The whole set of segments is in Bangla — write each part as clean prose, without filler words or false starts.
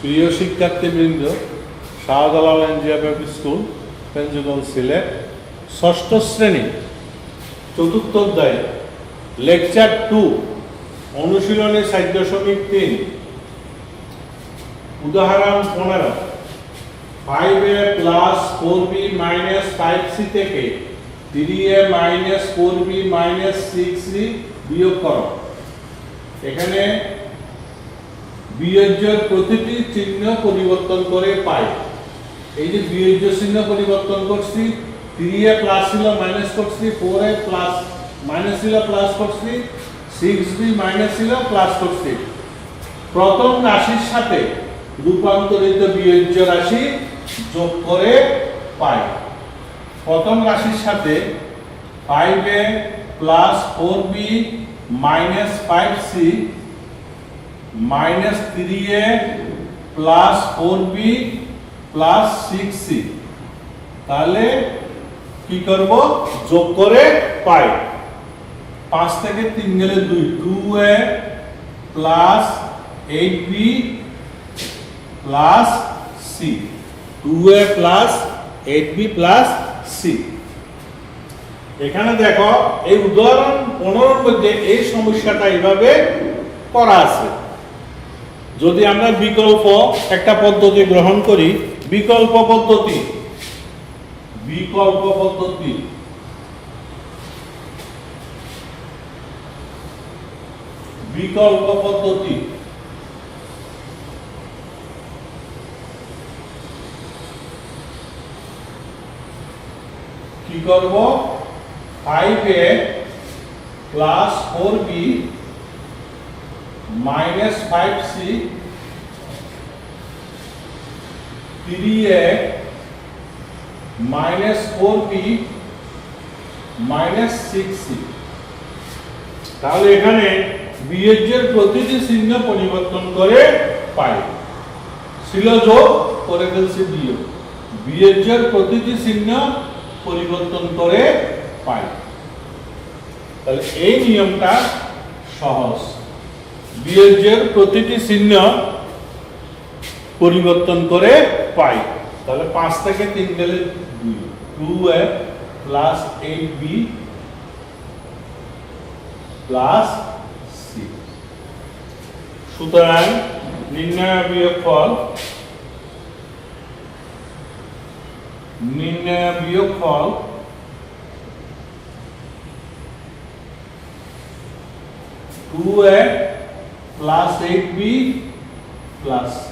প্রিয় শিক্ষার্থীবৃন্দ, শাহজালাল এনজিও স্কুল পেঞ্জগল সিলেট ষষ্ঠ শ্রেণী চতুর্থ অধ্যায় লেকচার 2 অনুশীলনী 4.3 উদাহরণ 15 5a plus 4b minus 5c থেকে 3a minus 4b minus 6c বিয়োগ করো। এখানে বিয়োজ্যের প্রতিটি চিহ্ন পরিবর্তন করে পাই। এই যে বিয়োজ্য চিহ্ন পরিবর্তন করছি, 3a প্লাস ছিল মাইনাস করছি, 4a প্লাস মাইনাস ছিল প্লাস করছি, 6b মাইনাস ছিল প্লাস করছি। প্রথম রাশির সাথে রূপান্তরিত বিয়োজ্য রাশি যোগ করে পাই। প্রথম রাশির সাথে 5a plus 4b minus 5c minus 3a plus 4b plus 6c, তাহলে কি করব? যোগ করে পাই। 5 থেকে 3 গেলে 2, 2a plus 8b plus c, 2a plus 8b plus c। এখানে দেখো এই উদাহরণ 15 মধ্যে এই সমস্যাটা এইভাবে করা আছে। যদি আমরা বিকল্প একটা পদ্ধতি গ্রহণ করি, বিকল্প পদ্ধতি কি করব? 5a plus 4b minus 5c 3a minus 4b minus 6c। তাহলে এখানে বিয়োজ্যের প্রতিটি চিহ্ন পরিবর্তন করে পাই। ছিল যোগ, করে ফেলছি বিয়োগ। বিয়োজ্যের প্রতিটি চিহ্ন পরিবর্তন করে পাই। তাহলে এই নিয়মটা সহজ। বিয়োজ্যের প্রতিটি চিহ্ন পরিবর্তন করে পাই। তাহলে 5 থেকে 3 গেলে 2, 2a plus 8b plus c। সুতরাং নির্ণয় বিয়োগফল 2a plus 8b plus c।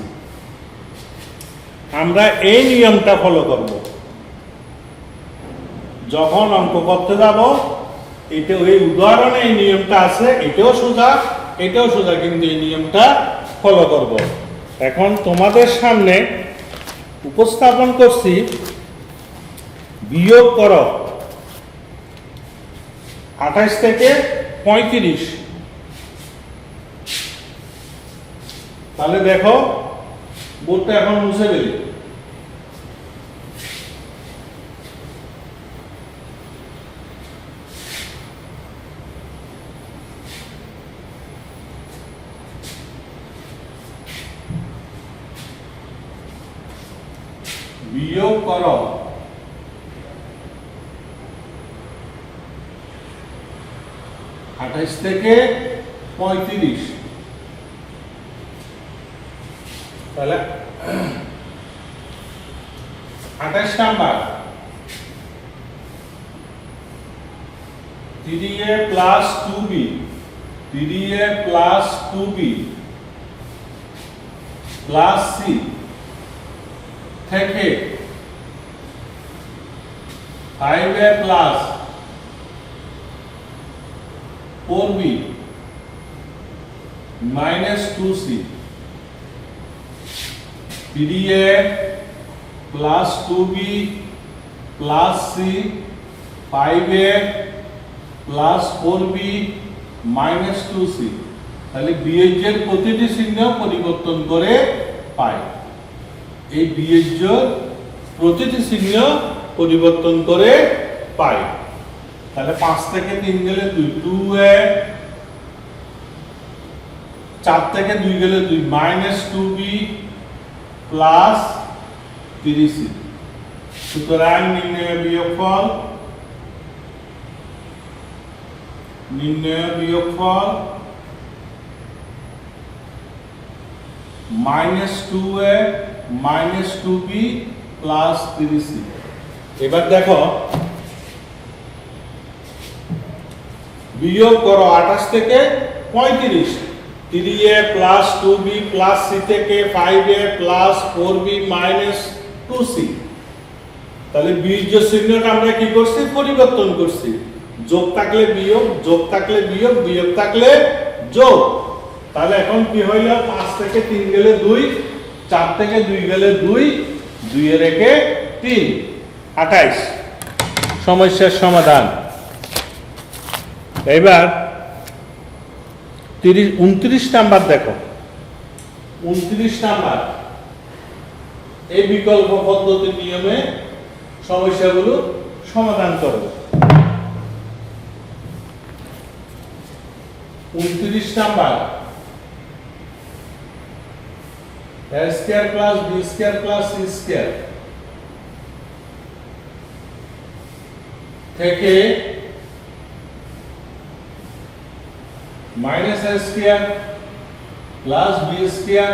আমরা এই নিয়মটা ফলো করব। যখন অঙ্ক করতে যাব, এটা ওই উদাহরণে এই নিয়মটা আছে, এটাও সোজা, কিন্তু এই নিয়মটা ফলো করব। এখন তোমাদের সামনে উপস্থাপন করছি, বিয়োগ করো 28 থেকে 35। তাহলে দেখো বোর্ডটা এখন মুছে ফেলি। বিয়োগ করো 28 থেকে 35। তাহলে 28 number 3a plus 2b, 3a plus 2b plus c থেকে 5a plus 4b minus 2c, 3a plus 2b plus c, 5a plus 4b minus 2c। তাহলে বিয়োজ্যের প্রতিটি চিহ্ন পরিবর্তন করে পাই। এই বিয়োজ্যের প্রতিটি চিহ্ন পরিবর্তন করে পাই। তাহলে 5 থেকে 3 গেলে 2, 2a 4 থেকে 2 গেলে 2 -2b প্লাস 30c। সুতরাং নির্ণয় বিয়োগফল -2a -2b প্লাস 30c। এবার দেখো বিয়োগ করো 28 থেকে 35, 3a plus 2b plus c থেকে 5a plus 4b minus 2c। তাহলে বীজযোগ চিহ্নটা আমরা কি করছি, পরিবর্তন করছি। যোগ থাকলে বিয়োগ, যোগ থাকলে বিয়োগ, বিয়োগ থাকলে যোগ। তাহলে এখন কি হইল, 5 থেকে 3 গেলে 2, 4 থেকে 2 গেলে 2, 2 এর একে 3, 28। সমস্যার সমাধান। এবার 29 নাম্বার দেখো, 29 নাম্বার এই বিকল্প পদ্ধতির নিয়মে সমস্যাগুলো সমাধান করবে। 29 number a square plus b square plus c square থেকে minus a square plus b square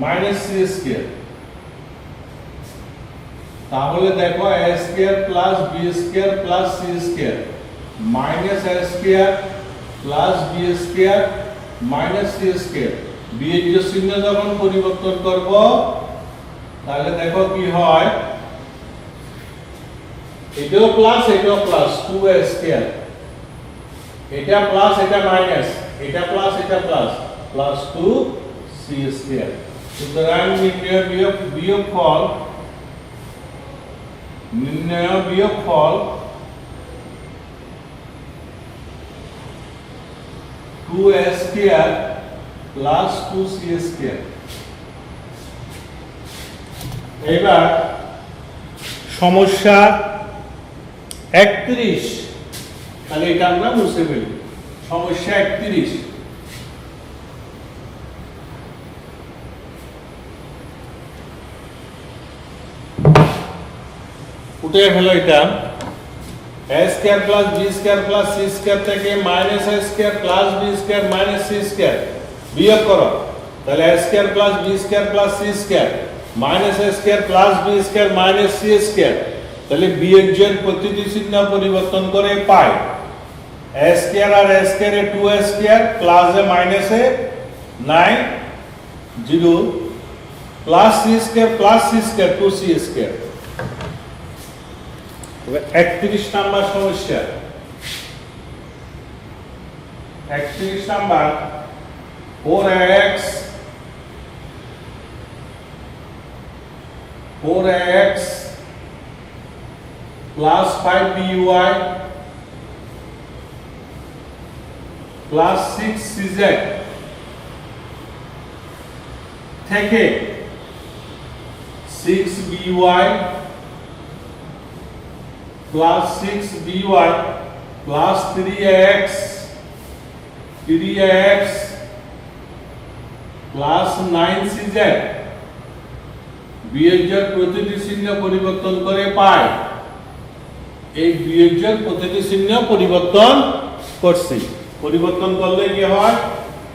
minus c square. তাহলে দেখো a square plus b square plus c square minus a square plus b square minus c square. বিয়োগের চিহ্ন যখন পরিবর্তন করব তাহলে দেখো কি হয়, এটাও প্লাস এটাও প্লাস 2a স্কয়ার, এটা প্লাস এটা মাইনাস, এটা প্লাস এটা প্লাস, প্লাস 2c স্কয়ার। সুতরাং নির্ণয় বিয়োগফল 2a square plus 2c square. এবার সমস্যা 31, তাহলে এটা আমরা মুছে ফেলি। সমস্যা 31, উঠে ফেলো। এটা a square plus b square plus c square থেকে minus a square plus b square minus c square বিয়োগ করো। তাহলে a square plus b square plus c square minus a square plus b square minus c square. তাহলে বিয়োগের প্রতিটি চিহ্ন পরিবর্তন করে পাই a স্কয়ার আর a স্কয়ারে 2a square plus a minus a 9 0 plus c square plus c square 2c square. 31 number সমস্যা, 31 number 4ax plus 5by plus 6cz থেকে 6by plus 6by plus 3ax plus 9cz বিয়োগের প্রতিটি চিহ্ন পরিবর্তন করে পাই। এই বিয়োগের প্রতিটি চিহ্ন পরিবর্তন করছি। পরিবর্তন করলে কি হয়,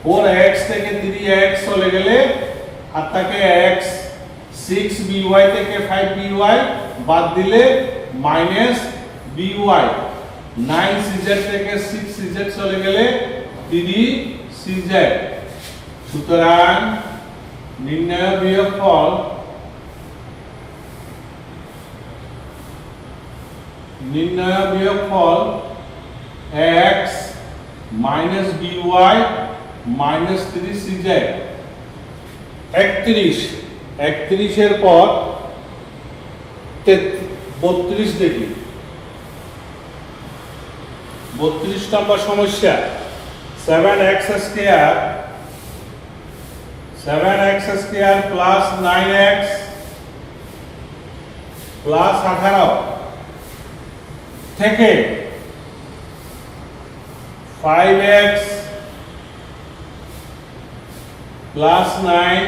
4x থেকে 3x চলে গেলে আর থাকে x, 6by থেকে 5by বাদ দিলে মাইনাস by, 9cz থেকে 6cz চলে গেলে 3cz। সুতরাং নির্ণয় বিয়োগফল x minus by minus 3cz। 31 এর পর 32 দেখি। 32 নম্বর সমস্যা, 7x square plus 9x plus 18 থেকে 5x plus 9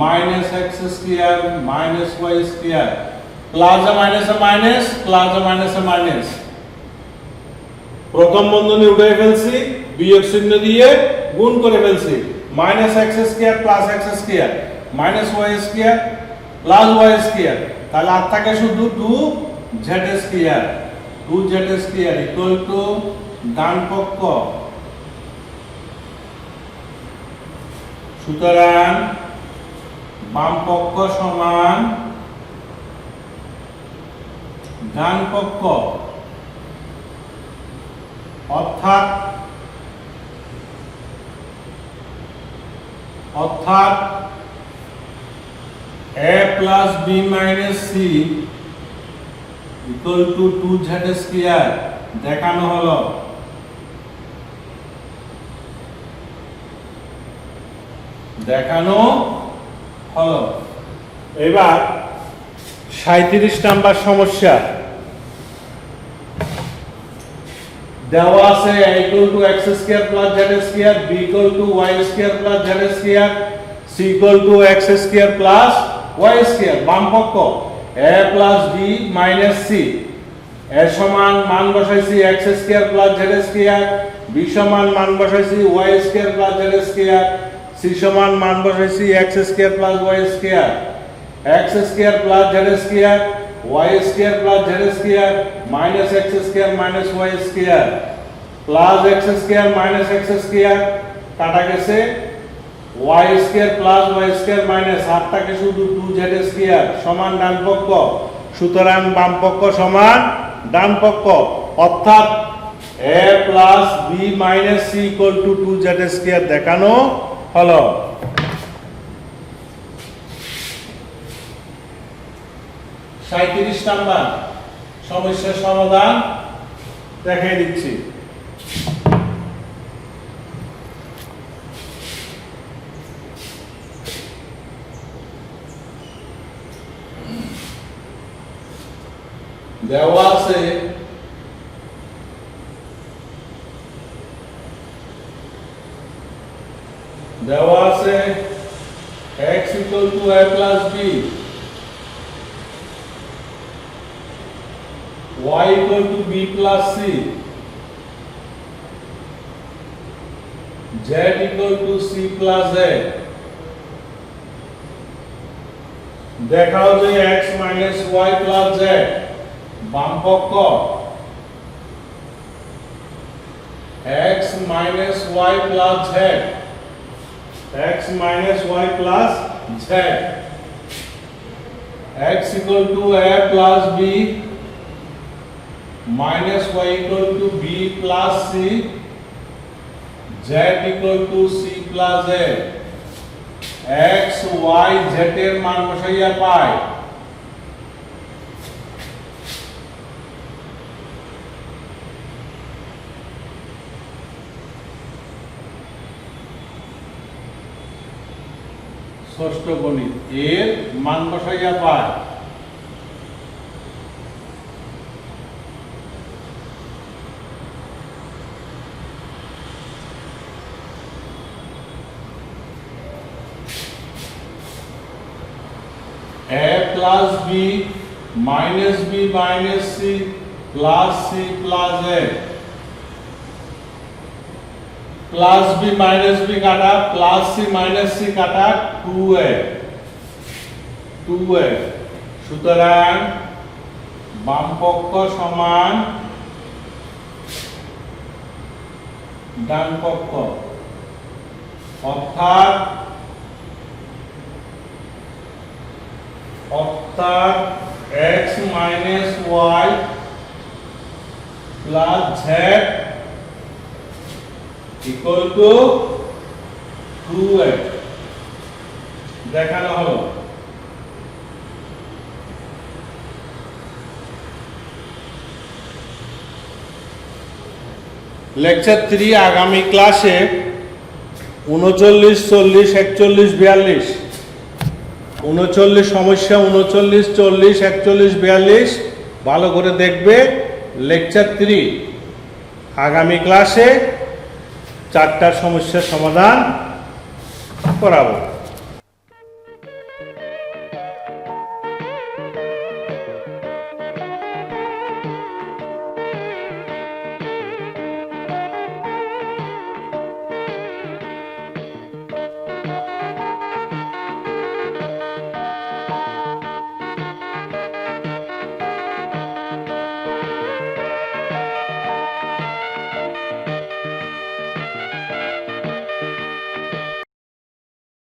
minus x square minus y square plus a minus minus প্রথম বন্ধনী উঠে ফেলছি, বিয়োগ চিহ্ন দিয়ে গুণ করে ফেলছি। Minus x square plus x square minus y square plus y square, তাহলে আর থাকে শুধু 2z স্কয়ার ইকুয়াল টু ডান পক্ষ, সুতরাং বাম পক্ষ সমান ডান পক্ষ, অর্থাৎ a plus b minus c equal to 2z square দেখানো হলো। এবার 37 নাম্বার সমস্যা দেওয়া আছে a equal to x square plus z square, b equal to y square plus z square, c equal to x square plus y square। বাম পক্ষ a plus b minus c, এর সমান মান বসাইছি x square plus z square, b সমান মান বসাইছি y square plus z square, c সমান মান বসাইছি x square plus y square, x square plus z square y square plus z square minus x square minus y square plus x square minus x square কাটা গেছে, y square plus y square minus আর থাকে শুধু 2z square সমান ডান পক্ষ, সুতরাং বাম পক্ষ সমান ডান পক্ষ, অর্থাৎ a plus b minus c equal to 2z square দেখানো হলো। নাম্বার সমস্যার সমাধান দেখাই দিচ্ছি। দেওয়া আছে x equal to a plus b, y equal to b plus c, z equal to c plus a। দেখাও যে x minus y plus z বাম পক্ষ, x minus y plus z, x minus y plus z, x equal to a plus b minus y equal to b plus c, z equal to c plus a। x y z এর মান বসাইয়া পাই ষষ্ঠ গণিত, এর মান বসাইয়া পাই a plus b minus b minus c plus c plus a, plus b minus b কাটা, প্লাস c মাইনাস c কাটা 2a, সুতরাং বাম পক্ষ সমান ডান পক্ষ, অর্থাৎ x minus y plus z equal to 2x দেখানো হলো। লেকচার 3 আগামী ক্লাসে 39, 40, 41, 42 39 সমস্যা 39, 40, 41, 42 ভালো করে দেখবে। লেকচার 3 আগামী ক্লাসে 4টা সমস্যার সমাধান করাবো।